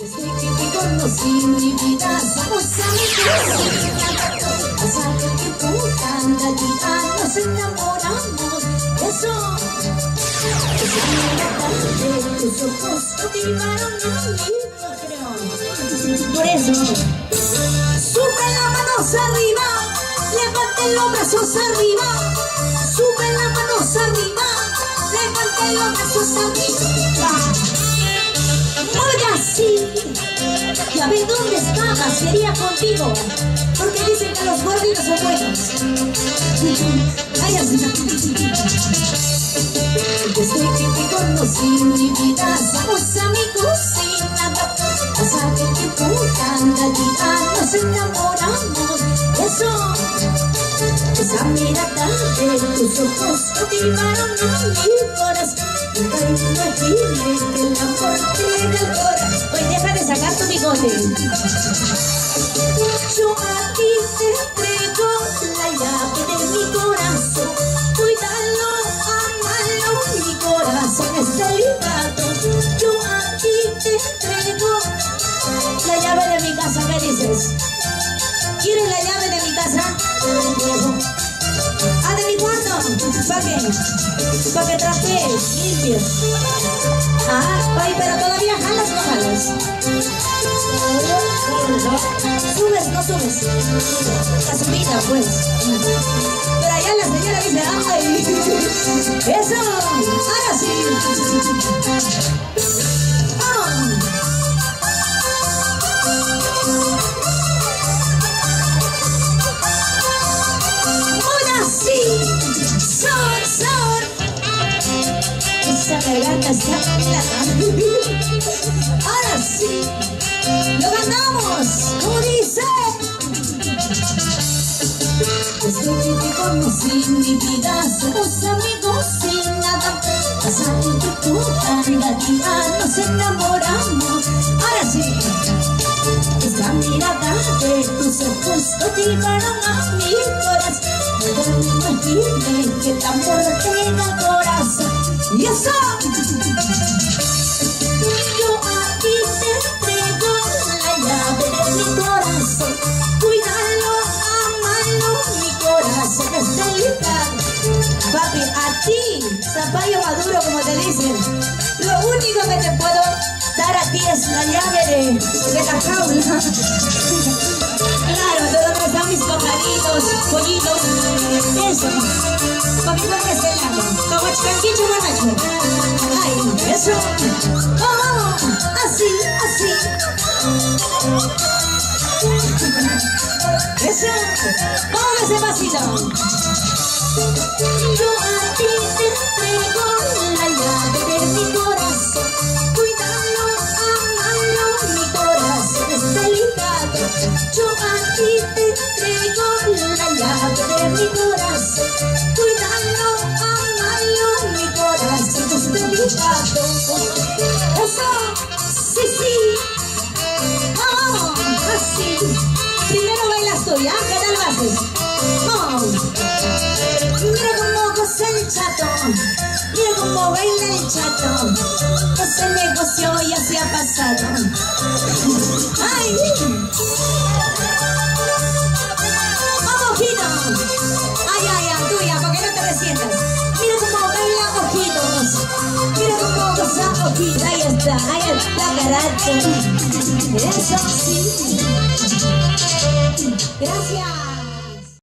Desde que te conocí mi vida somos amigos. Pasa el tiempo cada día nos enamoramos. Eso, esa mirada de tus ojos motivaron a mí, creo. Por eso, sube las manos arriba, levante los brazos arriba. Sube las manos arriba, levante los brazos arriba. Oiga, sí, ya ve dónde estabas, quería contigo, porque dicen que los gorditos son buenos. Ay, así. Desde que te conocí mi vida somos amigos sin nada. Pasa el tiempo cada día nos enamoramos. Eso, esa mirada de tus ojos motivaron a mi corazón. Nunca imaginé que el amor llega al corazón. Oye, deja de sacar tu bigote. Yo a ti te entrego la llave de mi corazón. Cuídalo, amalo, mi corazón está ligado. Yo a ti te entrego la llave de mi casa. ¿Qué dices? ¿Quieres la llave de mi casa? ¿Ah, de mi cuarto? ¿Para qué? Para que trapees, limpies. Ah, oye, pero todavía jalas, no jalas. Subes, no subes. La subida, pues. Pero allá la señora dice, ¡ay! ¡Eso! ¡Ahora sí! ¡Oh! Esa garganta está plata. Ahora sí, lo ganamos, como dice. Desde que te conocí mi vida somos amigos sin nada. Pasa el tiempo cada día nos enamoramos. Ahora sí, esa mirada de tus ojos motivaron a mi corazón. No imaginé que el amor llega al corazón. Y eso, yo a ti te entrego la llave de mi corazón. Cuídalo, amalo, mi corazón está ligado. Papi, a ti, zapallo maduro como te dicen, lo único que te puedo dar a ti es la llave de la jaula. Claro, de donde están mis cojaditos, pollitos, eso, para que puedas celarlo, como chicanquicho manacho. Ay, eso, oh, así, así. Eso, vamos a ese pasito. Yo a ti te entrego la llave de mi corazón. Cuídalo, amalo, mi corazón está ligado. Yo a ti te entrego la llave de mi corazón. Cuídalo, amalo, mi corazón está ligado. Eso, sí, sí. Oh, así. Primero bailas tú, ¿ya? ¿Qué tal lo haces? Oh. Mira cómo goza el chato, mira cómo baila el chato. Ese negocio ya se ha pasado. ¡Ay! ¡Vamos, ojito! ¡Ay, ay, ay, tuya, para que no te resientas! Mira cómo baila ojitos, mira cómo goza ojitos. Ahí está, carajo. Eso sí. Gracias.